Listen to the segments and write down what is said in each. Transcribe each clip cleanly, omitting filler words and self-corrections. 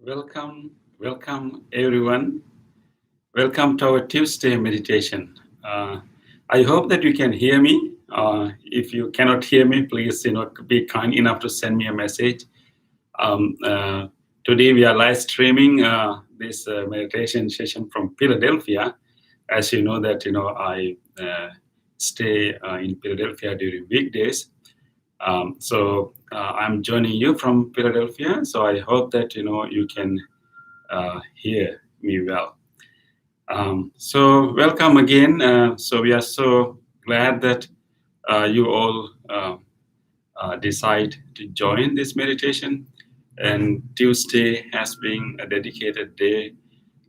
Welcome everyone. Welcome to our Tuesday meditation. I hope that you can hear me. If you cannot hear me, please, be kind enough to send me a message. Um, uh, Today we are live streaming this meditation session from Philadelphia. As you know that I stay in Philadelphia during weekdays. So I'm joining you from Philadelphia. So I hope that you can hear me well. So welcome again. So we are so glad that you all decide to join this meditation. And Tuesday has been a dedicated day,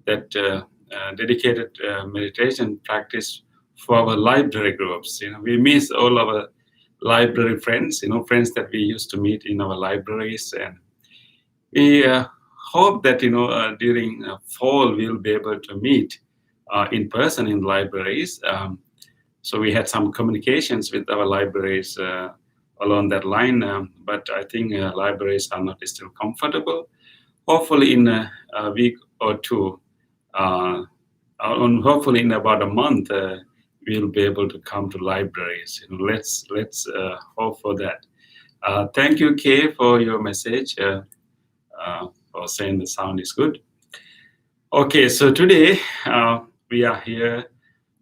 that dedicated meditation practice for our library groups. We miss all our library friends. Friends that we used to meet in our libraries, and we hope that during fall we'll be able to meet in person in libraries. So we had some communications with our libraries along that line, but I think libraries are not still comfortable. Hopefully in a week or two, hopefully in about a month, we'll be able to come to libraries. Let's hope for that. Thank you, Kay, for your message. For saying the sound is good. Okay, so today we are here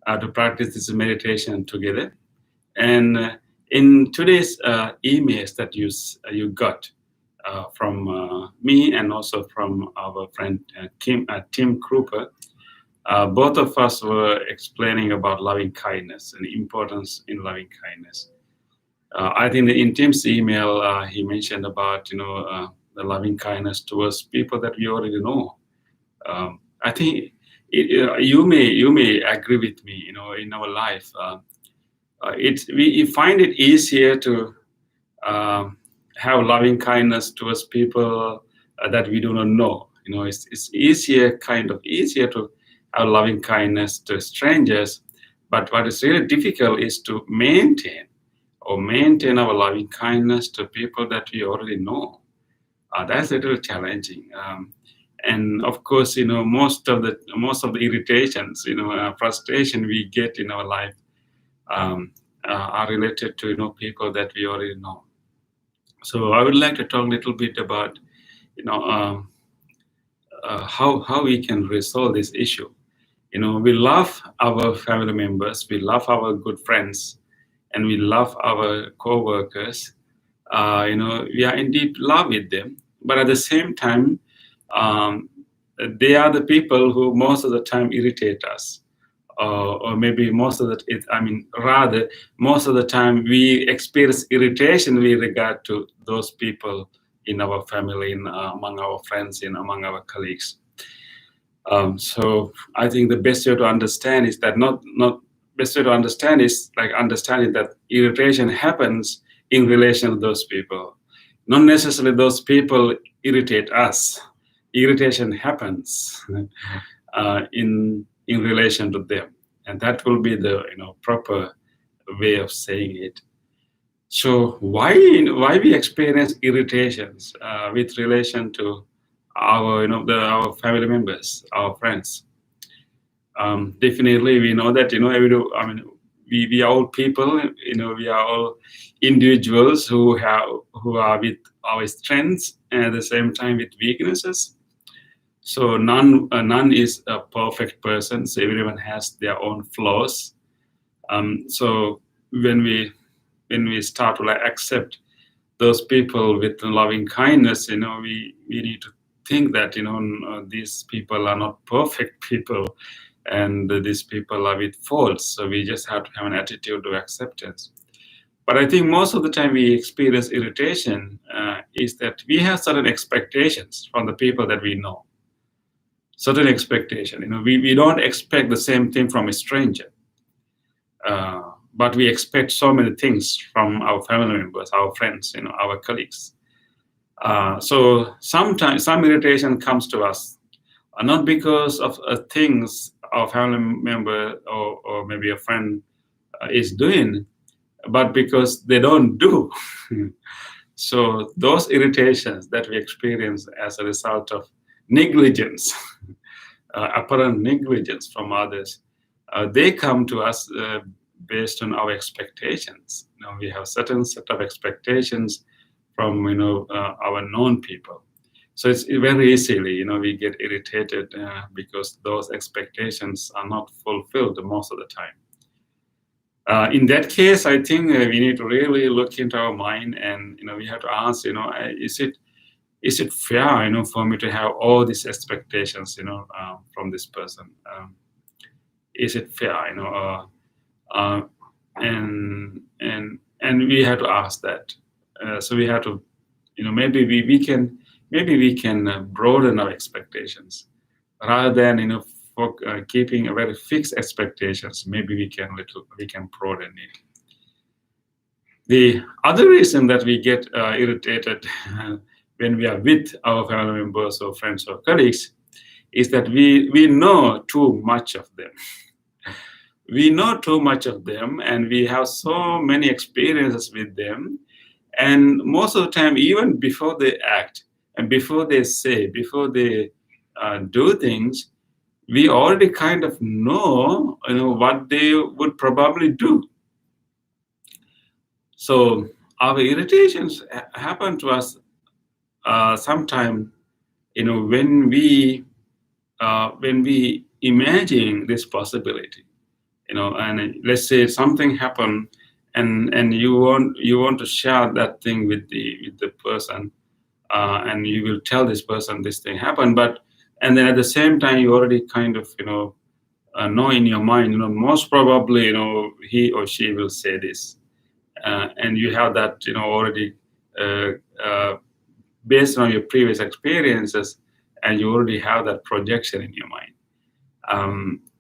to practice this meditation together. And in today's emails that you got from me and also from our friend Tim Kruper, both of us were explaining about loving kindness and the importance in loving kindness. I think in Tim's email, he mentioned about the loving kindness towards people that we already know. I think you may agree with me. In our life, we find it easier to have loving kindness towards people that we do not know. It's easier to have loving kindness to strangers, but what is really difficult is to maintain our loving kindness to people that we already know. That's a little challenging. And of course, most of the irritations, frustration we get in our life are related to people that we already know. So I would like to talk a little bit about how we can resolve this issue. We love our family members, we love our good friends, and we love our co-workers. We are in deep love with them, but at the same time, they are the people who most of the time irritate us, or maybe most of the time we experience irritation with regard to those people in our family, among our friends, among our colleagues. So I think the best way to understand is that understanding that irritation happens in relation to those people. Not necessarily those people irritate us. Irritation happens in relation to them, and that will be the proper way of saying it. So why we experience irritations with relation to our family members, our friends? Definitely, we know that we are all people. We are all individuals who are with our strengths and at the same time with weaknesses. So none is a perfect person. So everyone has their own flaws. So when we start to accept those people with loving kindness, we need to think that these people are not perfect people, and these people are with faults. So we just have to have an attitude of acceptance. But I think most of the time we experience irritation is that we have certain expectations from the people that we know. Certain expectation. We don't expect the same thing from a stranger. But we expect so many things from our family members, our friends, our colleagues. So sometimes some irritation comes to us, not because of things our family member or maybe a friend is doing, but because they don't do. So those irritations that we experience as a result of negligence, apparent negligence from others. They come to us based on our expectations. We have certain set of expectations from our known people. So it's very easily we get irritated because those expectations are not fulfilled most of the time. In that case, I think we need to really look into our mind, and we have to ask, is it fair, for me to have all these expectations, from this person? Is it fair, uh, and we have to ask that. So we have to, maybe we can broaden our expectations rather than for keeping a very fixed expectations. Maybe we can broaden it. The other reason that we get irritated when we are with our family members or friends or colleagues is that we know too much of them. We know too much of them, and we have so many experiences with them. And most of the time, even before they act and before they say, before they do things, we already kind of know, what they would probably do. So our irritations happen to us sometime, when we imagine this possibility, and let's say something happened, and you want to share that thing with the person, and you will tell this person this thing happened, and then at the same time you already kind of know in your mind, most probably he or she will say this, and you have that already based on your previous experiences, and you already have that projection in your mind.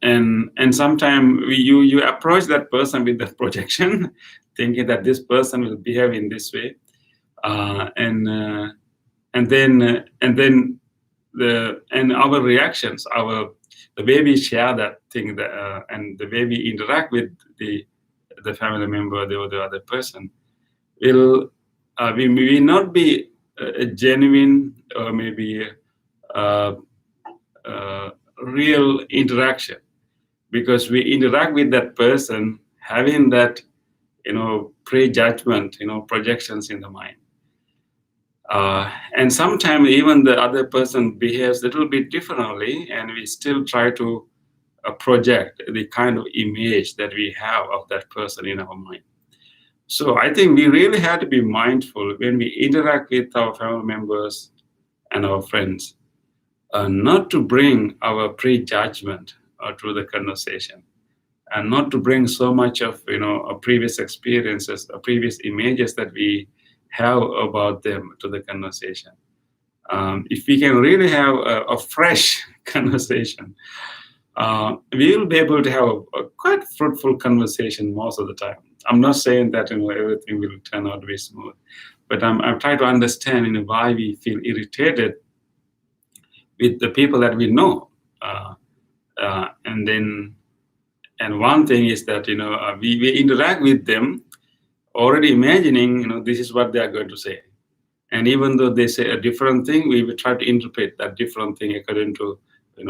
And sometimes you approach that person with that projection, thinking that this person will behave in this way, and then our reactions, the way we share that thing, and the way we interact with the family member or the other person will we may not be a genuine or maybe real interaction, because we interact with that person having that prejudgment, projections in the mind, and sometimes even the other person behaves a little bit differently, and we still try to project the kind of image that we have of that person in our mind. So I think we really have to be mindful when we interact with our family members and our friends, not to bring our prejudgment to the conversation, and not to bring so much of our previous experiences, our previous images that we have about them to the conversation. If we can really have a fresh conversation, we will be able to have a quite fruitful conversation most of the time. I'm not saying that everything will turn out to be smooth, but I'm trying to understand why we feel irritated with the people that we know, and one thing is that we interact with them already imagining this is what they are going to say, and even though they say a different thing, we will try to interpret that different thing according to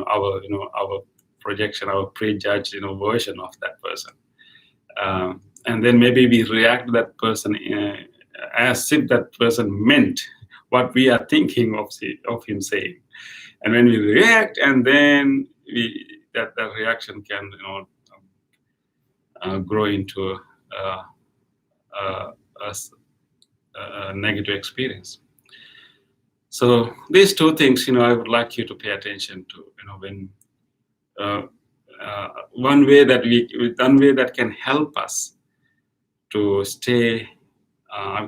our projection, our prejudged version of that person, and then maybe we react to that person as if that person meant what we are thinking of him saying. And when we react, and then that reaction can grow into a negative experience. So these two things, I would like you to pay attention to. When one way that can help us to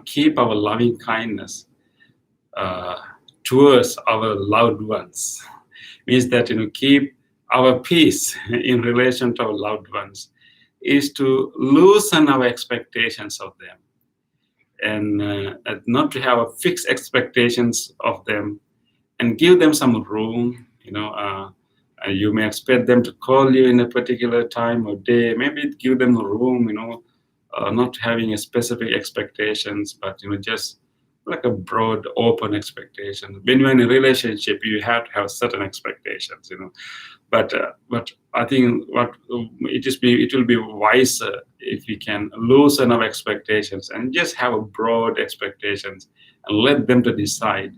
keep our loving kindness towards our loved ones, means that keep our peace in relation to our loved ones, is to loosen our expectations of them, and not to have fixed expectations of them, and give them some room. You may expect them to call you in a particular time or day. Maybe give them a room. Not having a specific expectations, but just like a broad, open expectation. When you're in a relationship, you have to have certain expectations, but I think it will be wiser if we can loosen our expectations and just have a broad expectations and let them to decide,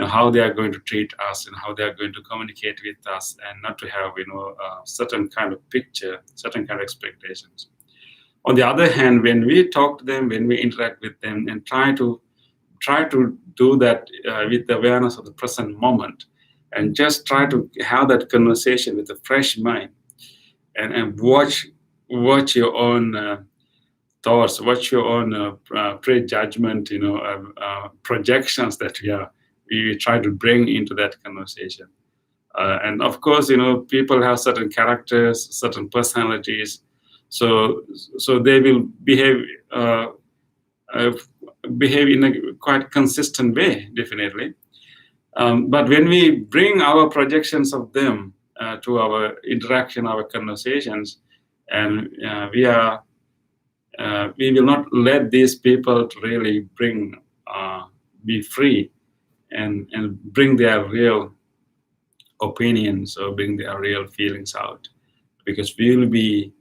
how they are going to treat us and how they are going to communicate with us, and not to have certain kind of picture, certain kind of expectations. On the other hand, when we talk to them, when we interact with them, and try to do that with the awareness of the present moment, and just try to have that conversation with a fresh mind, and watch your own thoughts, watch your own prejudgment, projections that we try to bring into that conversation. And of course, people have certain characters, certain personalities, so they will uh, uh, behave in a quite consistent way, definitely. But when we bring our projections of them to our interaction, our conversations, and we will not let these people to really be free, and bring their real opinions or bring their real feelings out, because we'll be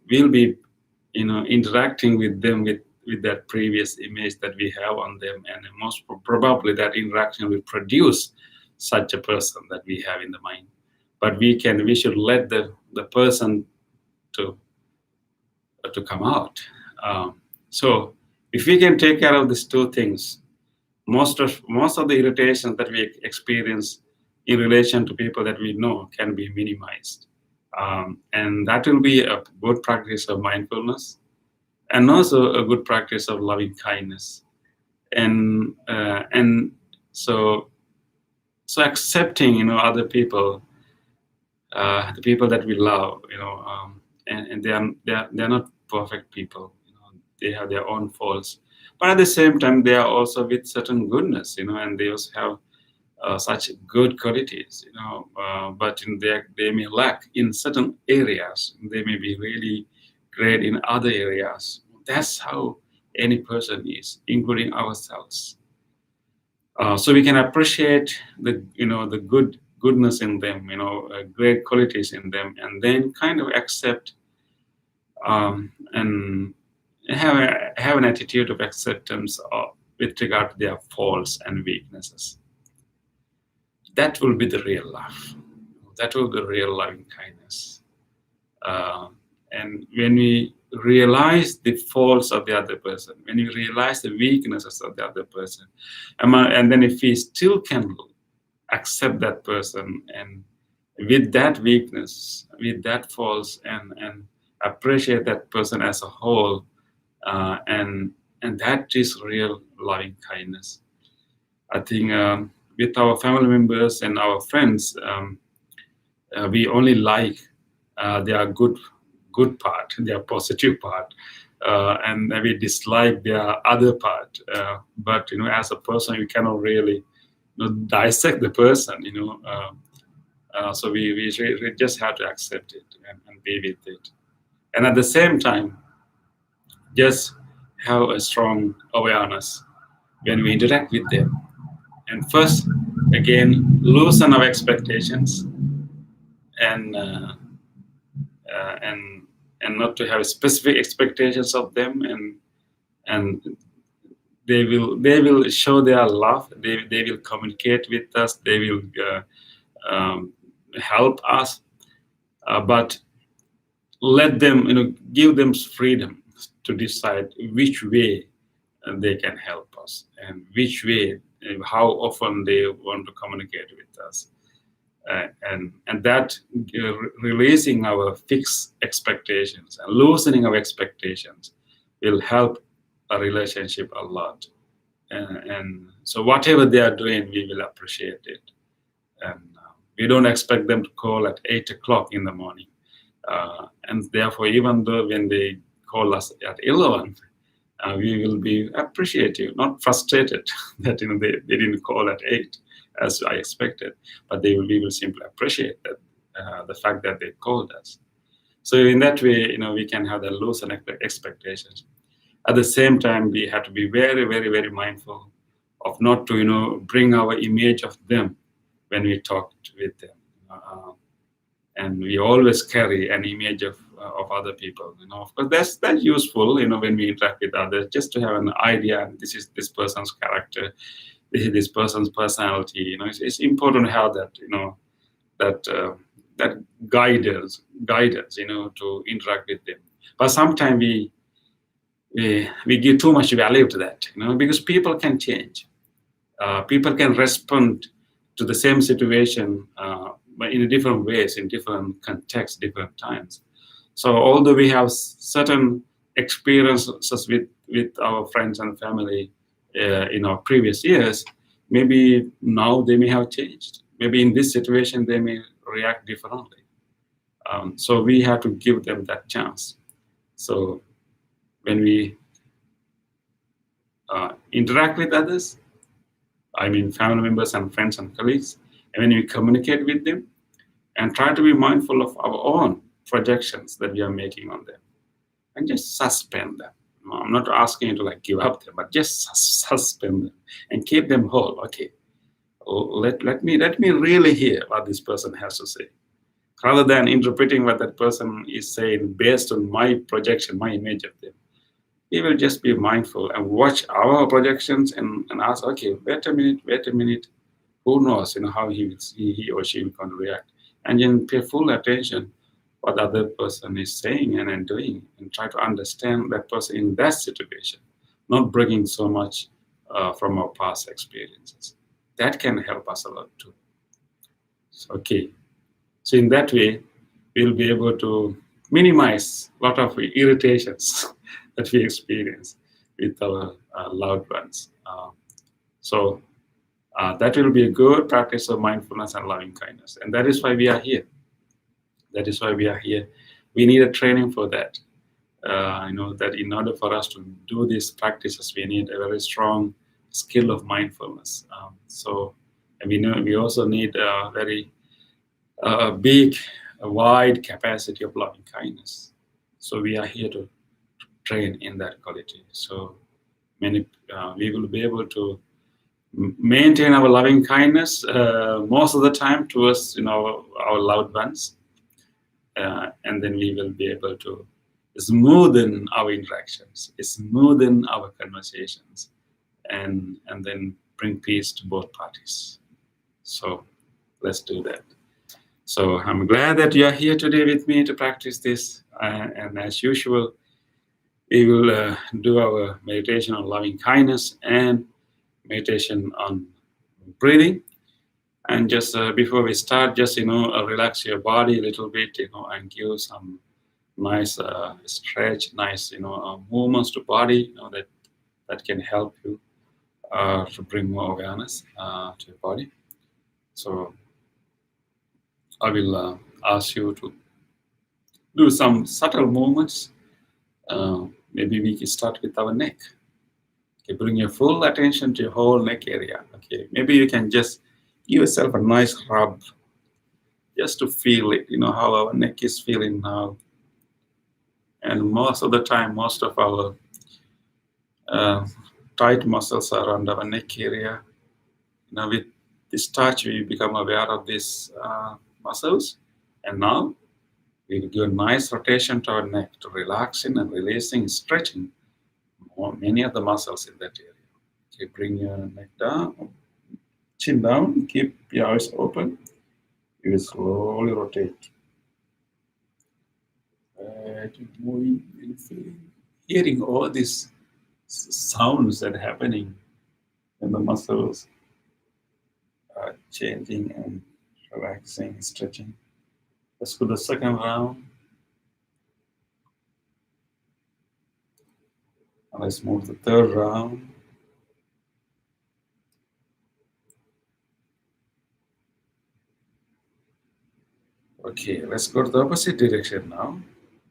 interacting with them with that previous image that we have on them, and most probably that interaction will produce such a person that we have in the mind. But we should let the person to come out. So if we can take care of these two things, most of the irritations that we experience in relation to people that we know can be minimized. And that will be a good practice of mindfulness, and also a good practice of loving kindness. And so accepting other people, the people that we love, and they're not perfect people. They have their own faults, but at the same time they are also with certain goodness, and they also have such good qualities, but they may lack in certain areas. They may be really great in other areas. That's how any person is, including ourselves. So we can appreciate the goodness in them, great qualities in them, and then kind of accept, and have an attitude of acceptance with regard to their faults and weaknesses. That will be the real love. That will be the real loving kindness. And when we realize the faults of the other person, when we realize the weaknesses of the other person, and then if we still can accept that person, and with that weakness, with that faults, and appreciate that person as a whole, and that is real loving kindness. I think with our family members and our friends, we only like their good part, their positive part, and we dislike their other part. But as a person, we cannot really dissect the person. So we just have to accept it, and be with it, and at the same time, just have a strong awareness when we interact with them. And first, again, loosen our expectations, and and not to have specific expectations of them, and they will show their love. They will communicate with us. They will help us, but let them, give them freedom to decide which way they can help us, and which way, how often they want to communicate with us. And that releasing our fixed expectations and loosening our expectations will help a relationship a lot. And so whatever they are doing, we will appreciate it. And we don't expect them to call at 8 o'clock in the morning. And therefore, even though when they call us at 11, we will be appreciative, not frustrated that they didn't call at 8 as I expected, but we will simply appreciate that, the fact that they called us. So in that way, we can have the loosened expectations. At the same time, we have to be very, very, very mindful of not to bring our image of them when we talk with them. And we always carry an image of other people. Of course, that's useful. When we interact with others, just to have an idea. This is this person's character. This is this person's personality. It's important to have that. That that guide us. To interact with them. But sometimes we give too much value to that. Because people can change. People can respond to the same situation, but in different ways, in different contexts, different times. So although we have certain experiences with our friends and family in our previous years, maybe now they may have changed. Maybe in this situation they may react differently. So we have to give them that chance. So when we interact with others, I mean family members and friends and colleagues, and when we communicate with them, and try to be mindful of our own projections that we are making on them, and just suspend them. I'm not asking you to give up them, but just suspend them and keep them whole. Okay, let me really hear what this person has to say, rather than interpreting what that person is saying based on my projection, my image of them. We will just be mindful and watch our projections and ask, okay, wait a minute, who knows, how he or she will going to react, and then pay full attention what the other person is saying and doing, and try to understand that person in that situation, not bringing so much from our past experiences. That can help us a lot too. Okay, so in that way, we'll be able to minimize a lot of irritations that we experience with our loved ones. So that will be a good practice of mindfulness and loving kindness. And that is why we are here. That is why we are here. We need a training for that. That in order for us to do these practices, we need a very strong skill of mindfulness. And we also need a very big, wide capacity of loving kindness. So we are here to train in that quality. So we will be able to maintain our loving kindness most of the time towards our loved ones, and then we will be able to smoothen our interactions, smoothen our conversations, and then bring peace to both parties. So let's do that. So I'm glad that you are here today with me to practice this, and as usual, we will do our meditation on loving kindness and meditation on breathing. And just before we start, just relax your body a little bit, and give some nice stretch, nice movements to body, that can help you to bring more awareness to your body. So I will ask you to do some subtle movements. Maybe we can start with our neck. Okay, bring your full attention to your whole neck area. Okay, maybe you can just give yourself a nice rub, just to feel it. How our neck is feeling now. And most of the time, most of our tight muscles are around our neck area. With this touch, we become aware of these muscles, and now we will give a nice rotation to our neck to relaxing and releasing, stretching many of the muscles in that area. Okay, bring your neck down, chin down, keep your eyes open. You will slowly rotate. Moving and feeling, hearing all these sounds that are happening, and the muscles are changing and relaxing, stretching. Let's go to the second round. And let's move to the third round. Okay, let's go to the opposite direction now.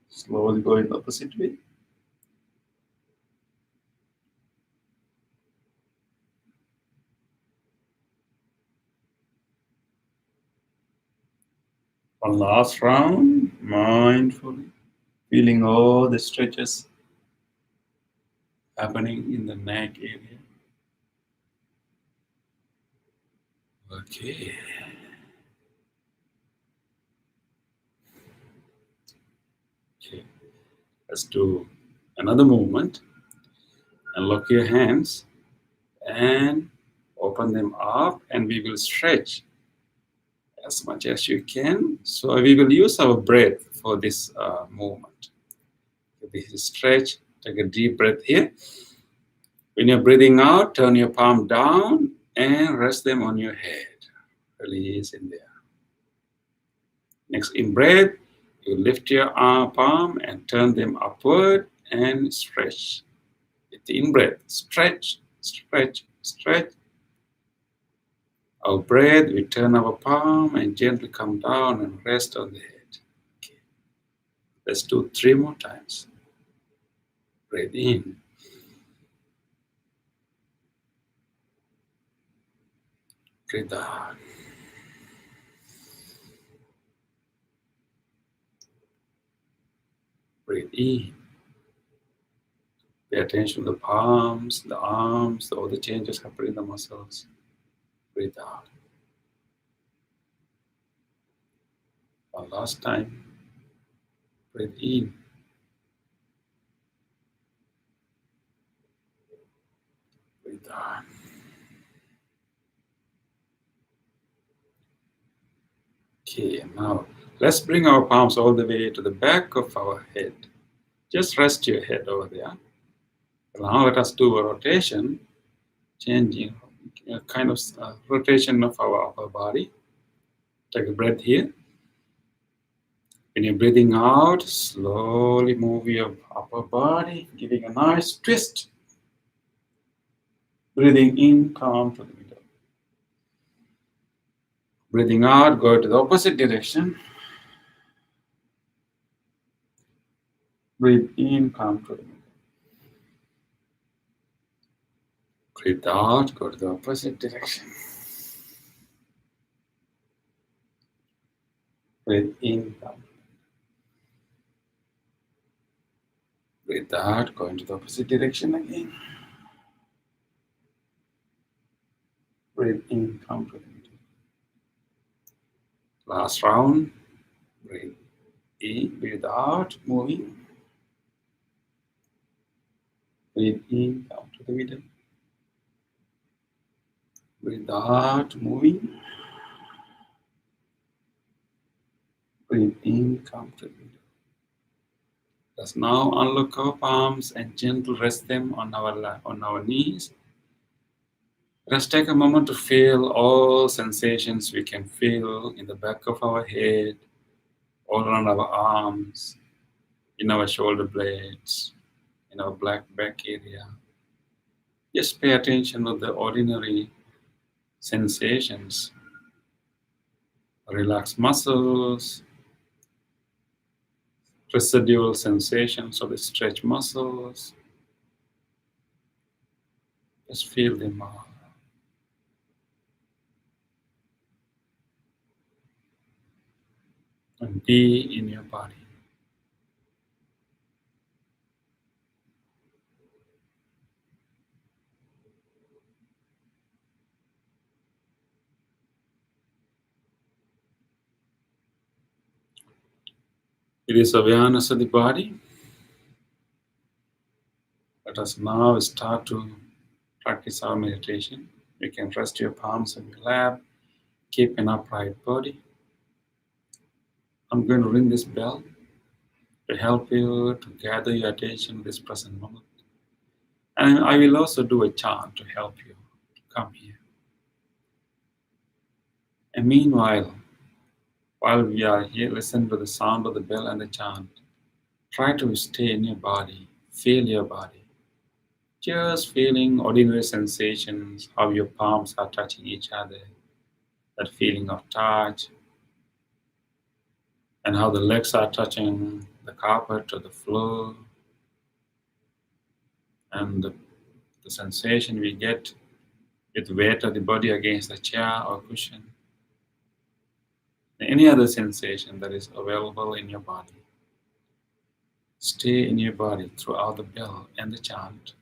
Slowly go in the opposite way. One last round, mindfully, feeling all the stretches happening in the neck area. Okay. Okay. Let's do another movement. And lock your hands and open them up, and we will stretch as much as you can. So we will use our breath for this movement. This is stretch. Take a deep breath here. When you're breathing out, turn your palm down and rest them on your head. Release in there. Next, in breath, you lift your palm and turn them upward and stretch. With the in breath, stretch, stretch, stretch. Our breath, we turn our palm and gently come down and rest on the head. Okay. Let's do 3 more times. Breathe in. Breathe out. Breathe in. Pay attention to the palms, the arms, all the changes happening in the muscles. Breathe out. One last time. Breathe in. Breathe out. Okay, now let's bring our palms all the way to the back of our head. Just rest your head over there. Now let us do a rotation, changing a kind of rotation of our upper body. Take a breath here. When you're breathing out, slowly move your upper body, giving a nice twist. Breathing in, come to the middle. Breathing out, go to the opposite direction. Breathe in, come to the middle. Breathe out, go to the opposite direction. Breathe in, come. Breathe out, go into the opposite direction again. Breathe in, come to the middle. Last round. Breathe in, breathe out, moving. Breathe in, come to the middle. Breathe out, moving. Breathe in, come to the middle. Let's now unlock our palms and gently rest them on our knees. Let's take a moment to feel all sensations we can feel in the back of our head, all around our arms, in our shoulder blades, in our black back area. Just pay attention to the ordinary sensations. Relax muscles, residual sensations of the stretch muscles. Just feel them out. And be in your body. It is awareness of the body. Let us now start to practice our meditation. You can rest your palms on your lap. Keep an upright body. I'm going to ring this bell to help you to gather your attention in this present moment. And I will also do a chant to help you to come here. And meanwhile, while we are here, listen to the sound of the bell and the chant. Try to stay in your body. Feel your body. Just feeling ordinary sensations, how your palms are touching each other, that feeling of touch, and how the legs are touching the carpet or the floor, and the sensation we get with weight of the body against the chair or cushion. Any other sensation that is available in your body. Stay in your body throughout the bell and the chant.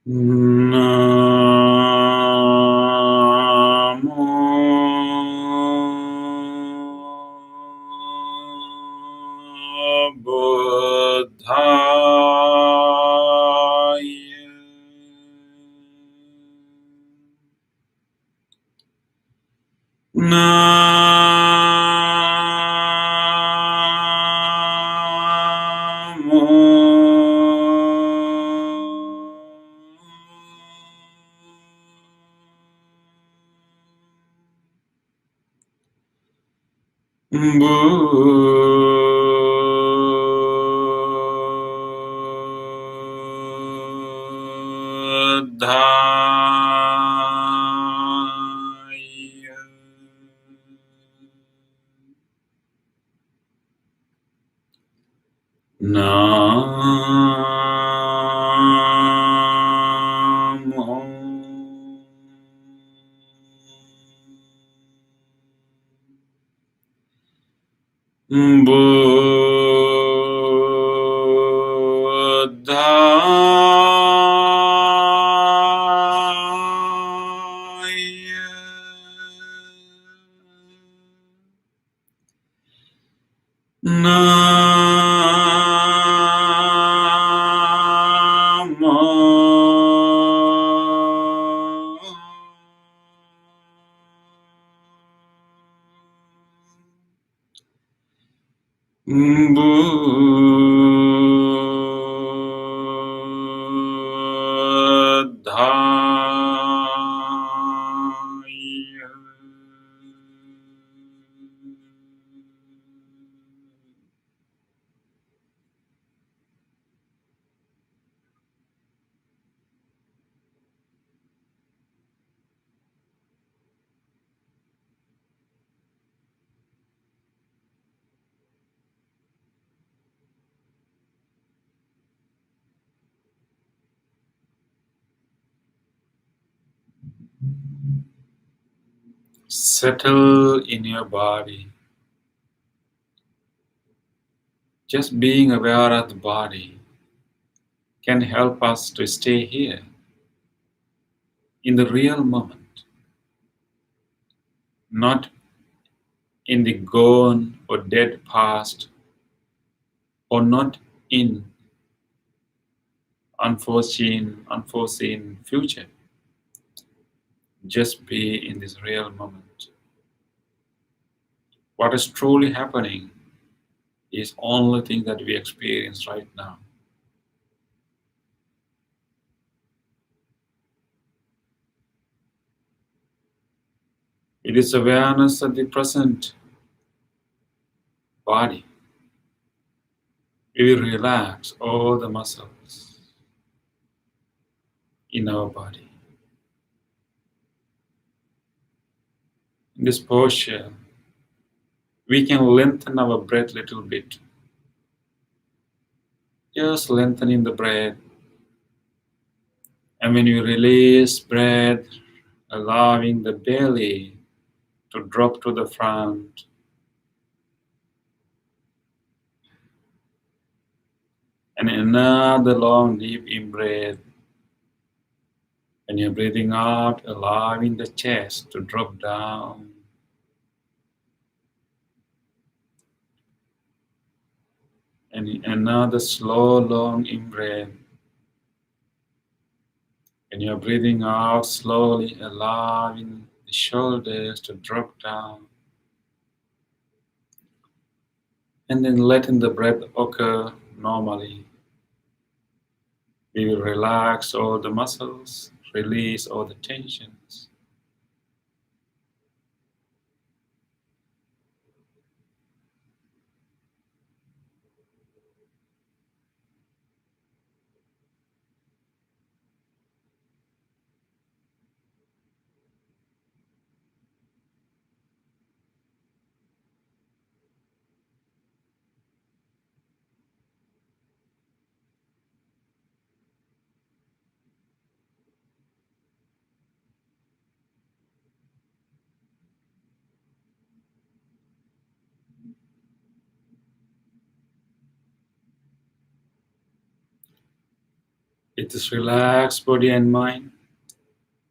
Namo Buddhaya. Namo Buddhaya. Namo Buddhaya. Namo Buddhaya. Settle in your body. Just being aware of the body can help us to stay here in the real moment, not in the gone or dead past, or not in unforeseen future. Just be in this real moment. What is truly happening is only thing that we experience right now. It is awareness of the present body. We will relax all the muscles in our body. In this posture, we can lengthen our breath a little bit. Just lengthening the breath. And when you release breath, allowing the belly to drop to the front. And another long deep in breath. And you're breathing out, allowing the chest to drop down. And another slow, long in breath. And you're breathing out slowly, allowing the shoulders to drop down. And then letting the breath occur normally. We will relax all the muscles, release all the tensions. With this relaxed body and mind,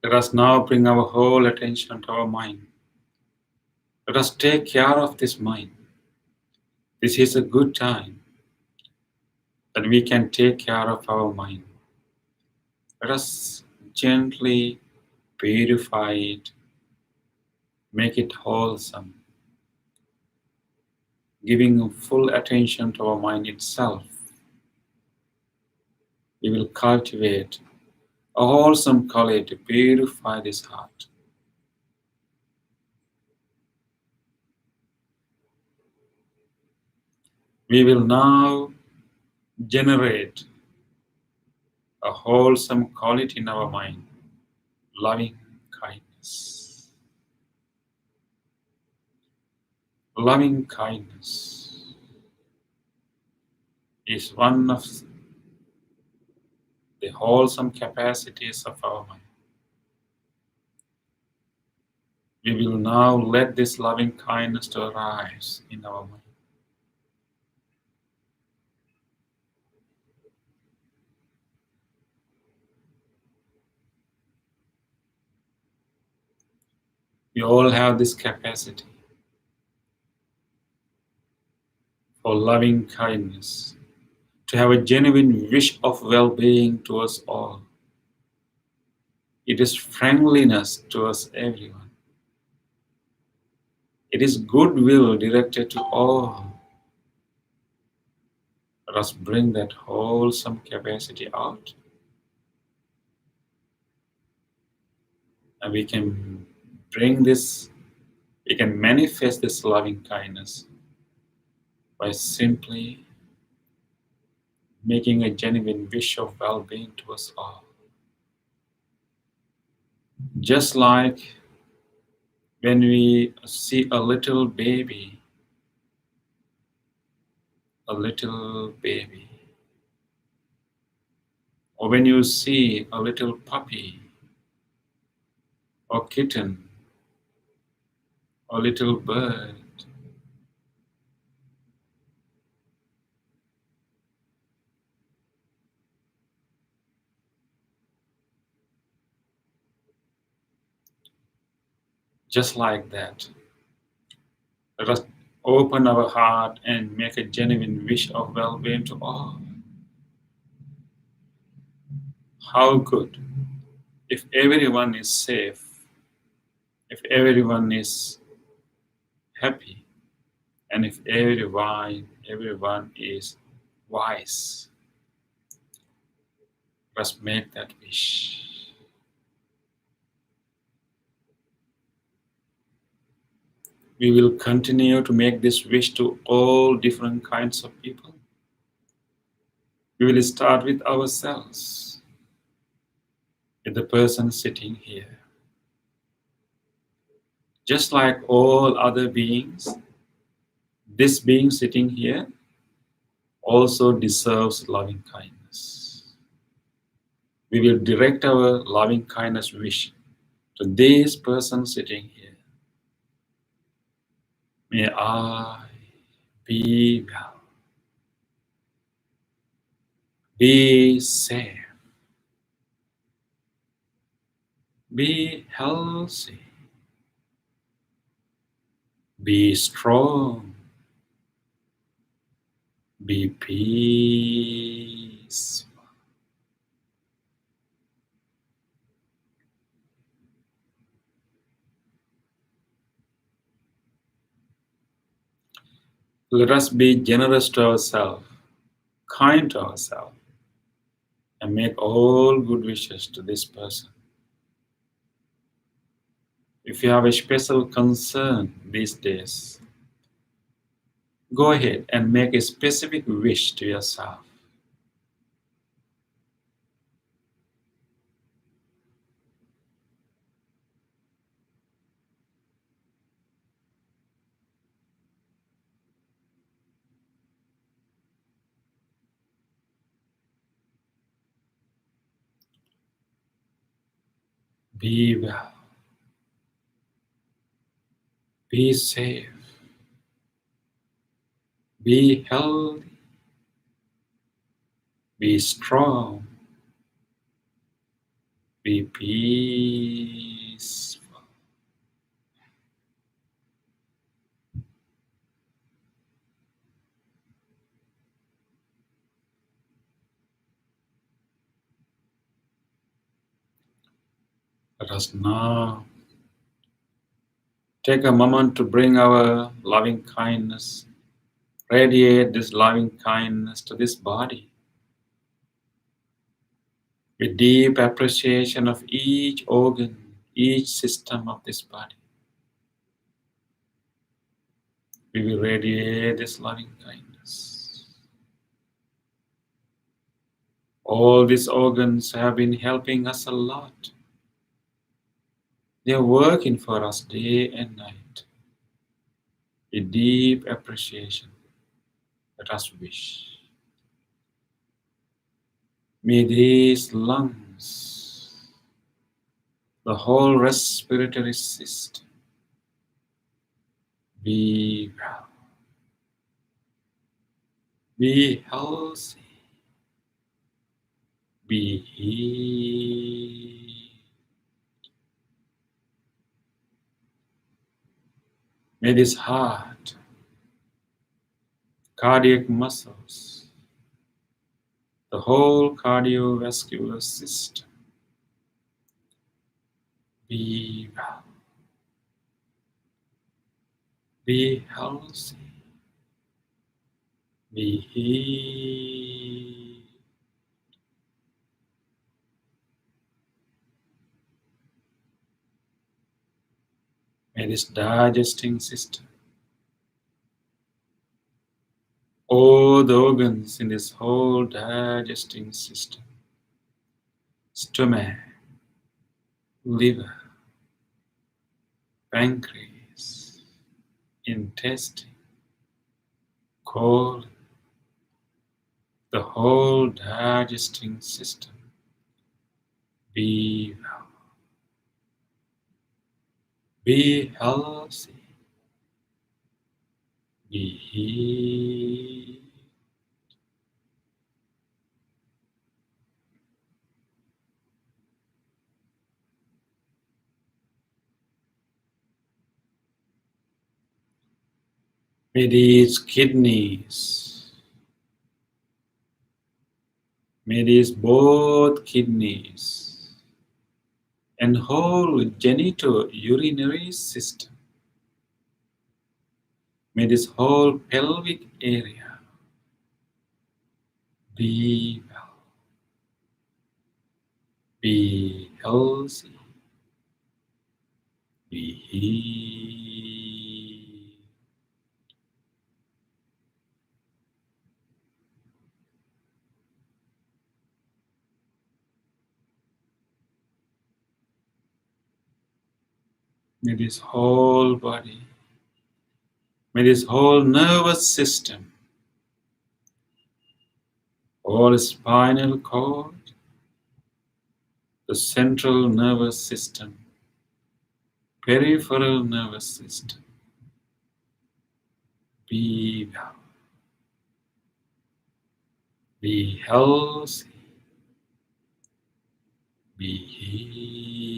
let us now bring our whole attention to our mind. Let us take care of this mind. This is a good time that we can take care of our mind. Let us gently purify it, make it wholesome, giving full attention to our mind itself. We will cultivate a wholesome quality to purify this heart. We will now generate a wholesome quality in our mind, loving kindness. Loving kindness is one of the wholesome capacities of our mind. We will now let this loving kindness to arise in our mind. We all have this capacity for loving kindness, to have a genuine wish of well-being towards all. It is friendliness towards everyone. It is goodwill directed to all. Let us bring that wholesome capacity out, and we can manifest this loving kindness by simply making a genuine wish of well-being to us all. Just like when we see a little baby, or when you see a little puppy or kitten or little bird, just like that, let us open our heart and make a genuine wish of well-being to all. How good if everyone is safe, if everyone is happy, and if everyone is wise. Let's make that wish. We will continue to make this wish to all different kinds of people. We will start with ourselves, with the person sitting here. Just like all other beings, this being sitting here also deserves loving kindness. We will direct our loving kindness wish to this person sitting here. May I be well, be safe, be healthy, be strong, be peaceful. Let us be generous to ourselves, kind to ourselves, and make all good wishes to this person. If you have a special concern these days, go ahead and make a specific wish to yourself. Be well, be safe, be healthy, be strong, Be peaceful. Let us now take a moment to bring our loving kindness, radiate this loving kindness to this body with deep appreciation of each organ, each system of this body. We will radiate this loving kindness. All these organs have been helping us a lot. They are working for us day and night. With deep appreciation, let us wish. May these lungs, the whole respiratory system, be well, be healthy, be healed. May this heart, cardiac muscles, the whole cardiovascular system be well, be healthy, be healed. May this digesting system, all the organs in this whole digesting system, stomach, liver, pancreas, intestine, colon, the whole digesting system be well, be healthy, be healed. May these kidneys, may these both kidneys and whole genitourinary system, may this whole pelvic area be well, be healthy, be healed. May this whole body, may this whole nervous system, all spinal cord, the central nervous system, peripheral nervous system, be well, be healthy, be healed.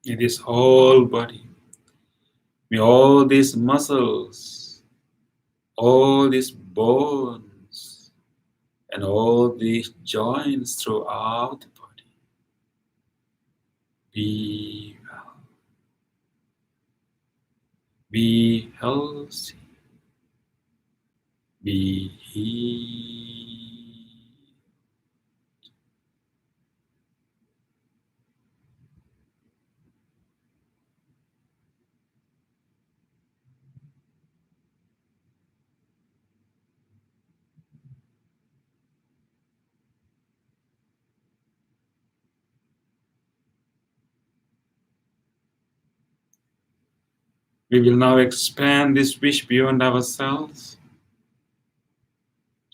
In this whole body, may all these muscles, all these bones, and all these joints throughout the body be well, be healthy, be healed. We will now expand this wish beyond ourselves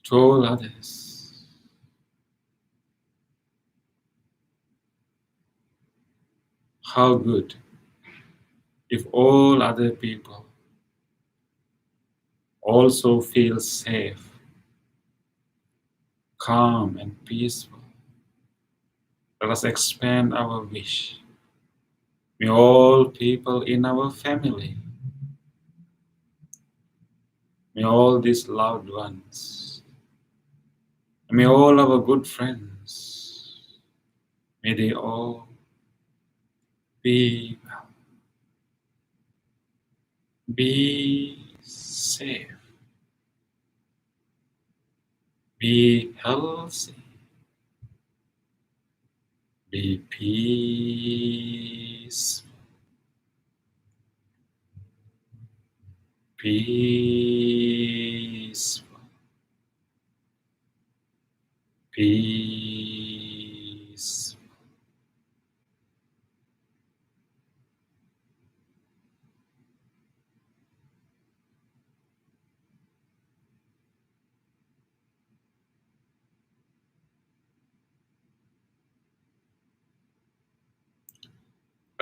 to all others. How good if all other people also feel safe, calm, and peaceful. Let us expand our wish. May all people in our family, may all these loved ones, may all our good friends, may they all be well, be safe, be healthy, be peaceful, peaceful, peace.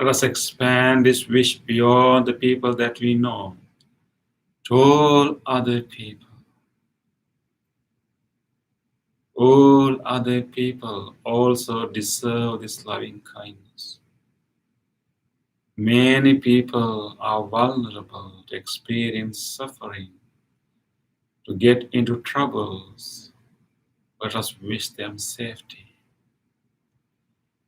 Let us expand this wish beyond the people that we know to all other people. All other people also deserve this loving kindness. Many people are vulnerable to experience suffering, to get into troubles. Let us wish them safety.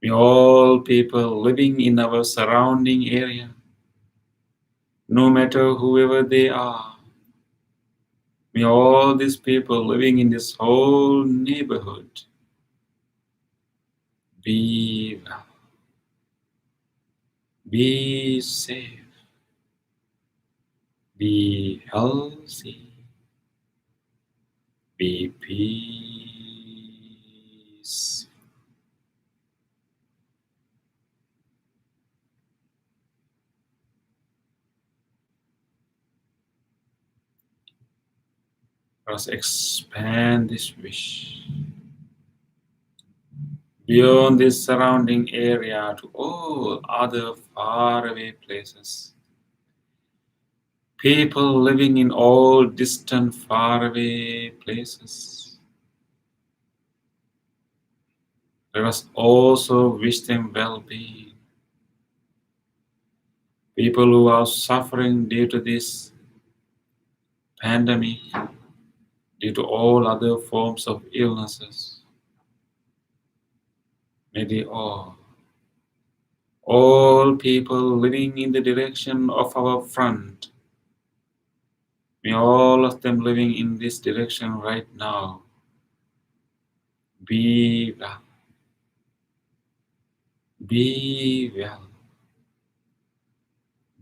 May all people living in our surrounding area, no matter whoever they are, may all these people living in this whole neighborhood be well, be safe, be healthy, be peace. Let us expand this wish beyond this surrounding area to all other faraway places. People living in all distant faraway places. Let us also wish them well-being. People who are suffering due to this pandemic, due to all other forms of illnesses, may they all people living in the direction of our front, may all of them living in this direction right now be well, be well,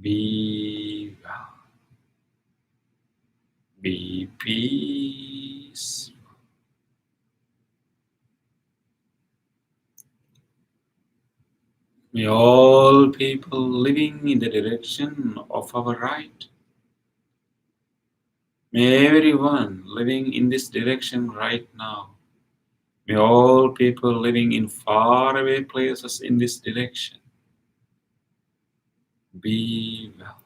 be well, be peace. May all people living in the direction of our right, may everyone living in this direction right now, may all people living in faraway places in this direction be well,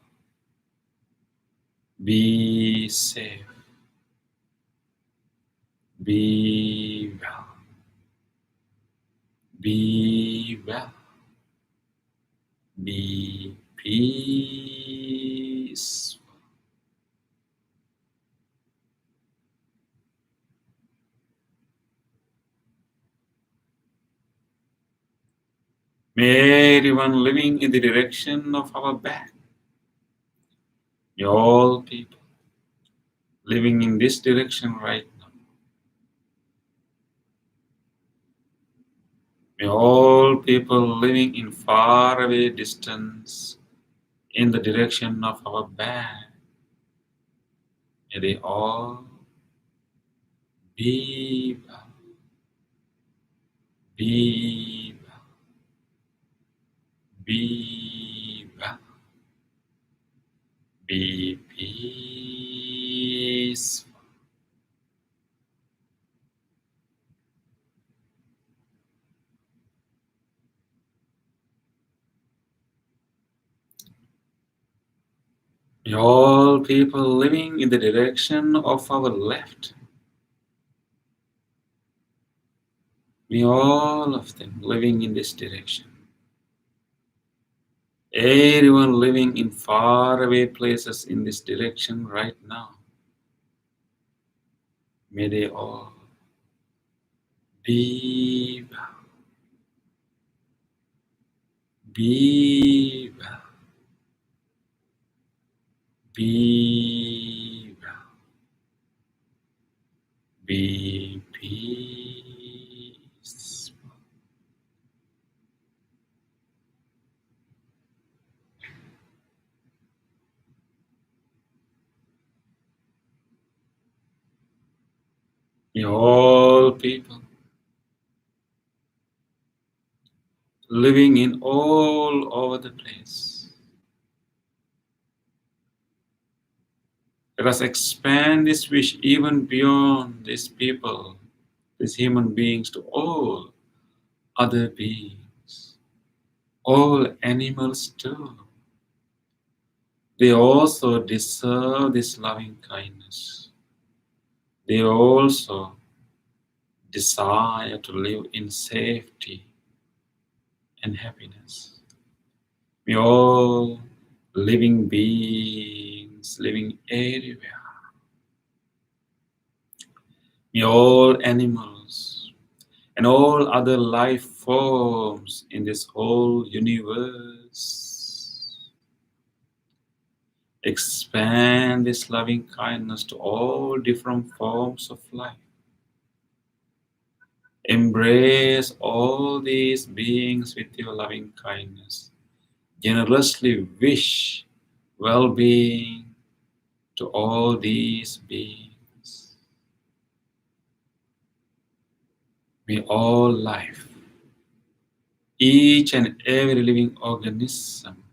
be safe, be well, be well, be peace. May everyone living in the direction of our back, may all people living in this direction right now, may all people living in faraway distance in the direction of our back, may they all be well, be well, be well, be peaceful. May all people living in the direction of our left, may all of them living in this direction, everyone living in faraway places in this direction right now, may they all be well, be well, be well, be peaceful. May all people living in all over the place, let us expand this wish even beyond these people, these human beings, to all other beings, all animals too. They also deserve this loving kindness. They also desire to live in safety and happiness. May all living beings living everywhere, may all animals and all other life forms in this whole universe expand this loving kindness to all different forms of life. Embrace all these beings with your loving kindness. Generously wish well-being to all these beings. May all life, each and every living organism,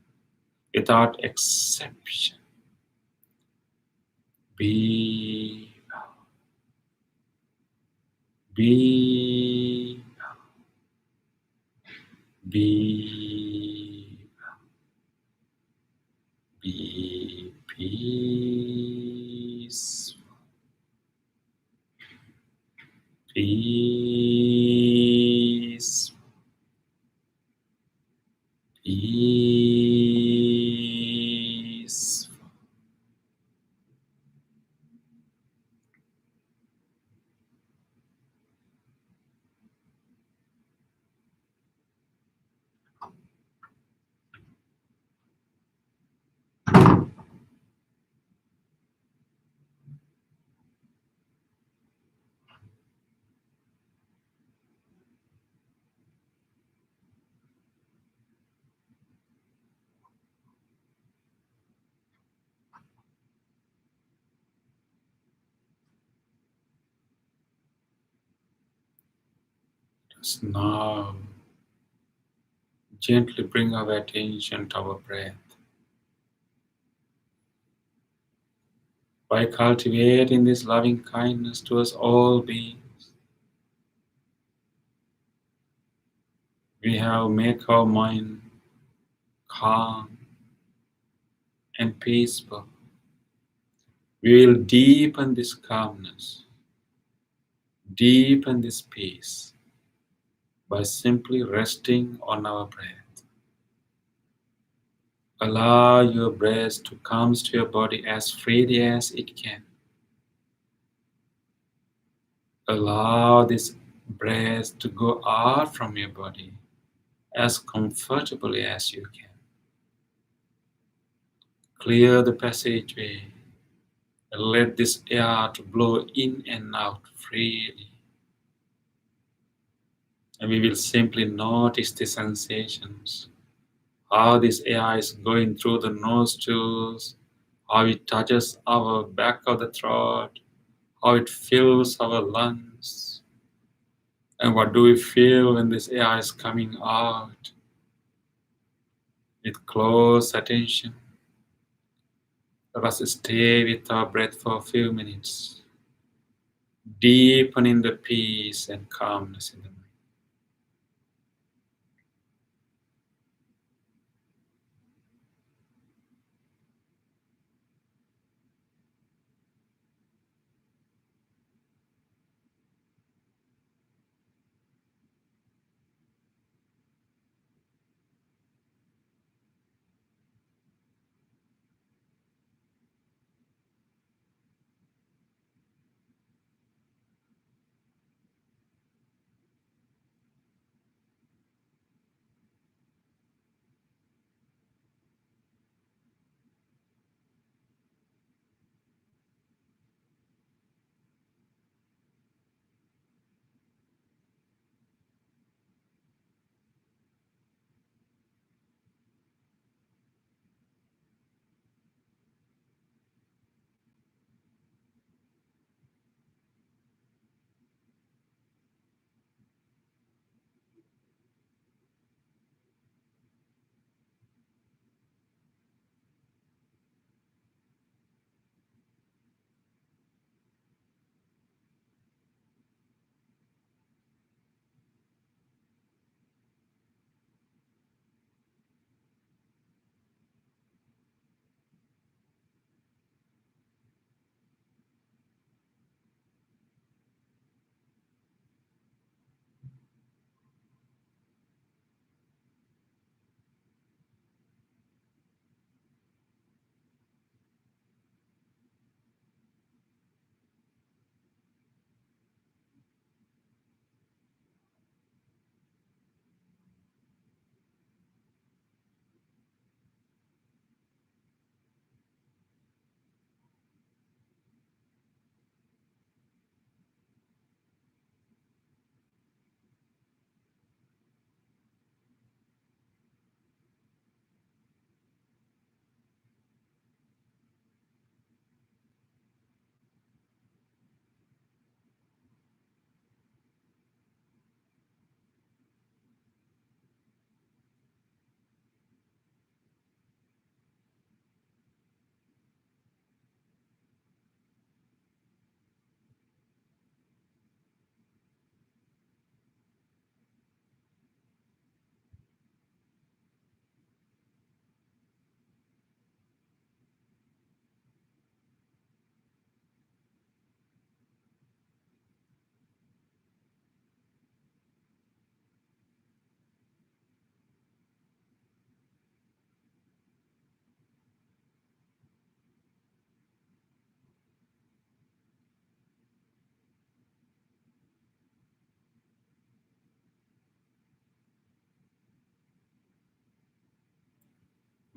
without exception, be well, be well, be well, be peaceful, peace, peace. Just now, gently bring our attention to our breath. By cultivating this loving kindness towards all beings, we have made our mind calm and peaceful. We will deepen this calmness, deepen this peace by simply resting on our breath. Allow your breath to come to your body as freely as it can. Allow this breath to go out from your body as comfortably as you can. Clear the passageway and let this air to blow in and out freely. And we will simply notice the sensations, how this air is going through the nostrils, how it touches our back of the throat, how it fills our lungs, and what do we feel when this air is coming out. With close attention, let us stay with our breath for a few minutes, deepening the peace and calmness in the mind.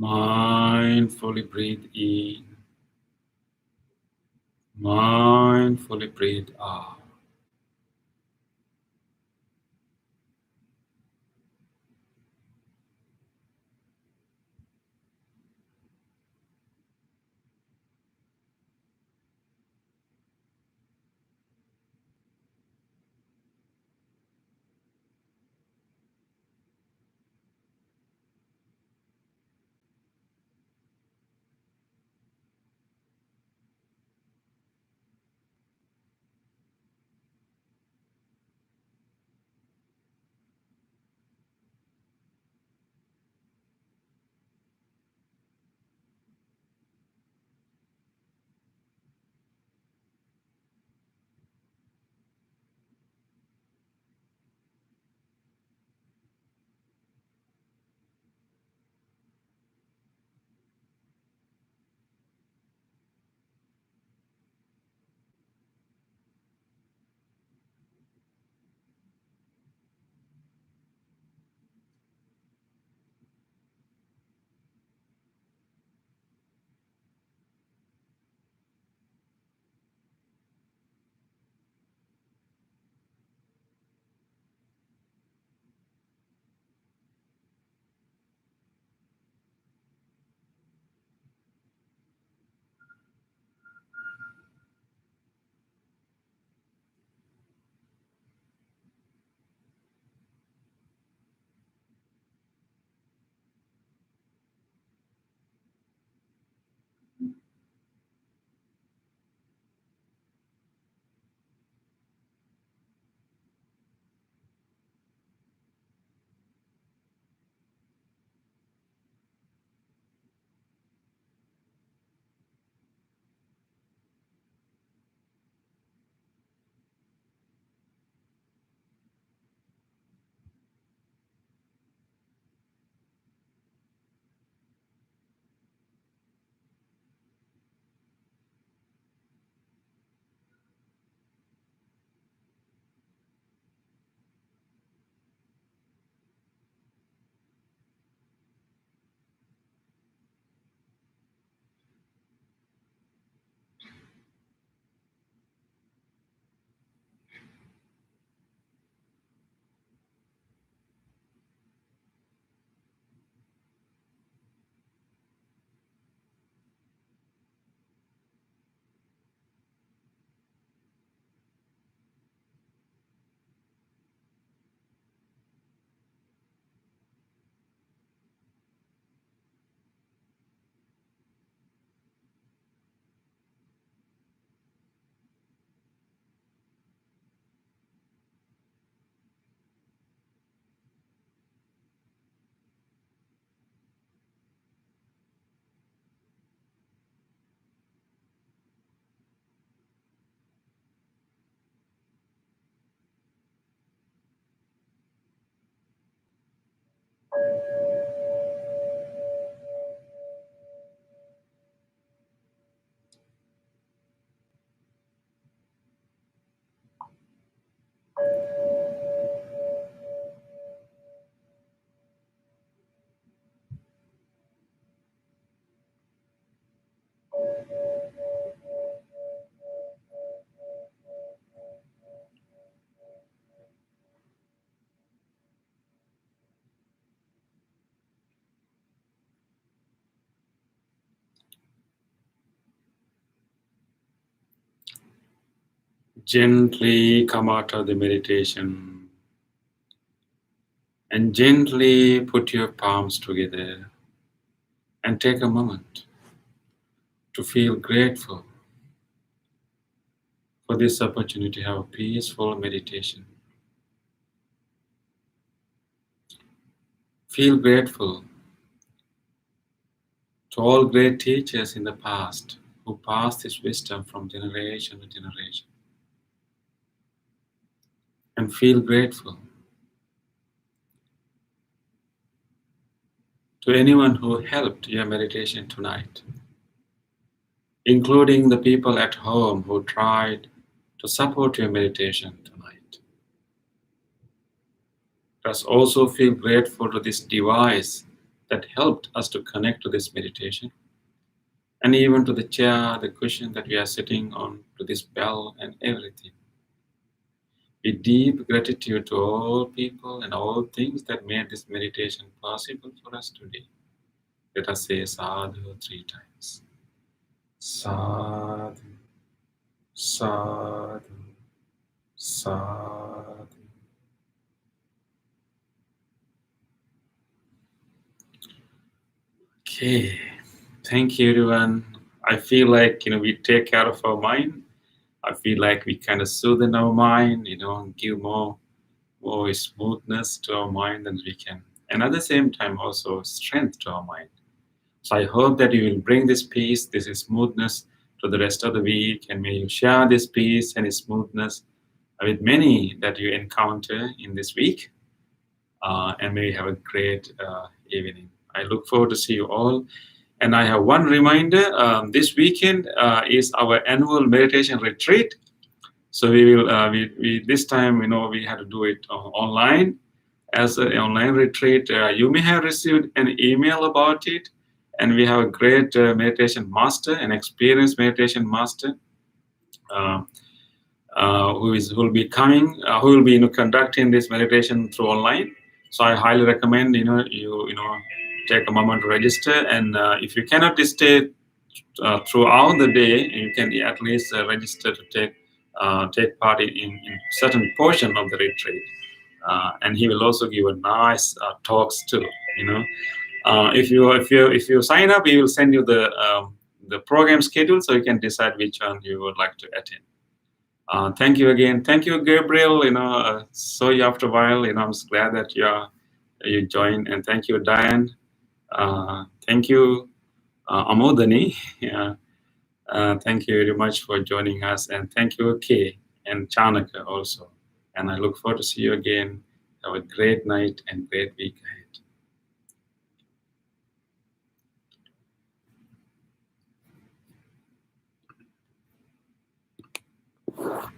Mindfully breathe in, mindfully breathe out. Gently come out of the meditation and gently put your palms together and take a moment to feel grateful for this opportunity to have a peaceful meditation. Feel grateful to all great teachers in the past who passed this wisdom from generation to generation. And feel grateful to anyone who helped your meditation tonight, including the people at home who tried to support your meditation tonight. Let us also feel grateful to this device that helped us to connect to this meditation, and even to the chair, the cushion that we are sitting on, to this bell and everything. With deep gratitude to all people and all things that made this meditation possible for us today. Let us say sadhu 3 times. Sadhu, sadhu, sadhu. Okay, thank you, everyone. I feel like we take care of our mind. I feel like we kind of soothe in our mind, give more smoothness to our mind than we can, and at the same time also strength to our mind. So I hope that you will bring this peace, this smoothness to the rest of the week, and may you share this peace and smoothness with many that you encounter in this week, and may you have a great evening. I look forward to see you all. And I have one reminder: this weekend is our annual meditation retreat. So we will we this time we had to do it online as an online retreat. You may have received an email about it, and we have a great meditation master, an experienced meditation master, uh, who will be coming, who will be conducting this meditation through online. So I highly recommend you take a moment to register, and if you cannot stay throughout the day, you can at least register to take part in certain portion of the retreat. And he will also give a nice talks too. You know, if you sign up, he will send you the program schedule, so you can decide which one you would like to attend. Thank you again. Thank you, Gabriel. Saw you after a while. I'm glad that you joined, and thank you, Diane. Thank you, Amodani. Yeah. Thank you very much for joining us, and thank you, Kay and Chanaka also. And I look forward to see you again. Have a great night and great week ahead.